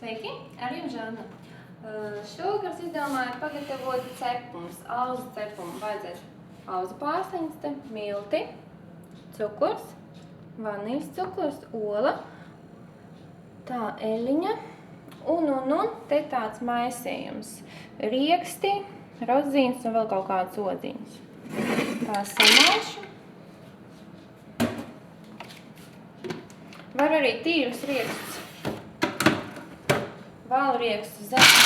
Sveiki, ar jums Žanna. Šovakar es izdomāju pagatavot cepumus, auzu cepumu. Vajadzēs auzu pārsliņas, milti, cukurs, vanīļas cukurs, ola, tā eļiņa un te tāds maisījums. Rieksti, rodzīnes un vēl kaut kādas odziņas. Tā samaišu. Var arī tīrus riekstus, valu riekstus, zemes.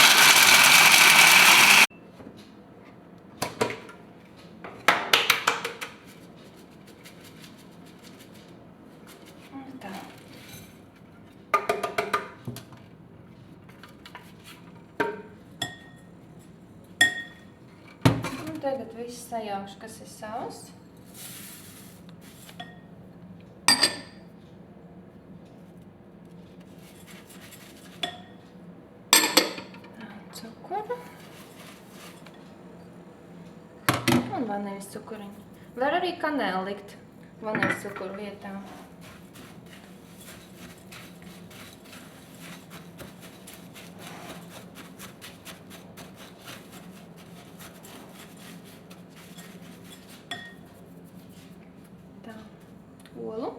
Tā. Un tagad visu sajaukšu, kas ir savs. Cukuru un vanīļas cukuriņu. Var arī kanēli likt vanīļas cukuru vietā. Tā, olu.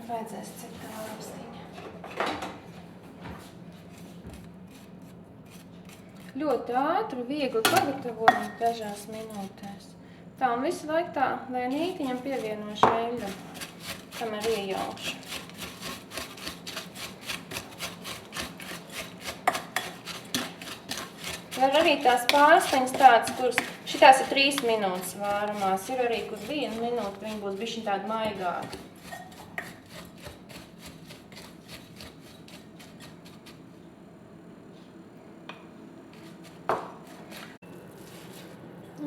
Vajadzēs cita lapsiņa. Ļoti ātri, viegli pagatavojam dažās minūtēs. Tā un visu laiku tā lēnītiņam pievienošu eļļu, kamēr iejaukšu. Var arī tās pārsliņas tādas, kuras šitās ir 3 minūtes vāramās. Ir arī, kur 1 minūte viņi būs bišķiņ tādi maigāki.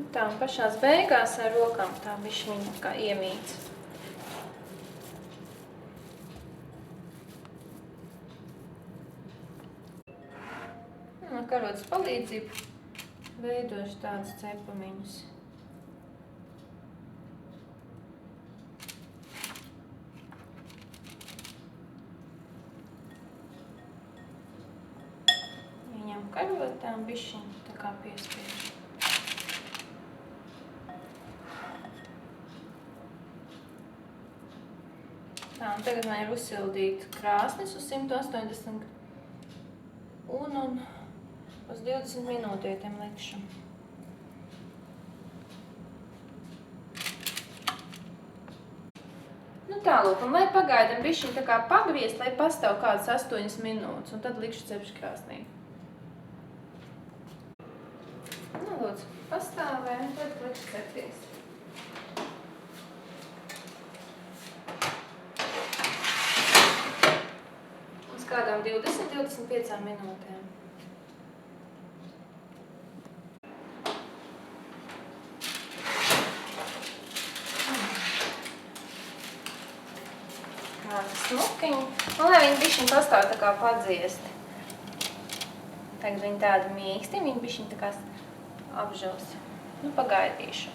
Tā, un pašās beigās ar rokām tā bišķiņa kā iemīts. Ar karotes palīdzību veidošu tādus cepumiņus. Viņam karotām bišķiņu tā kā piespiežu. Tā, un tagad man ir uzsildīta krāsnis uz 180 un uz 20 minūtītēm likšu. Nu tālūk, un lai pagaidam bišķiņ tā kā pagriezt, lai pastāv kādas 8 minūtes, un tad likšu cepškrāsnī. Nu lūdzu, pastāvē, un tad likšu cepties. Kādām 20–25 minūtēm. Kāda smukiņa. Un lai viņi bišķiņ pastāv tā kā padziesti. Tagad viņi tādi mīksti, viņi bišķiņ tā kā apžils. Nu, pagaidīšu.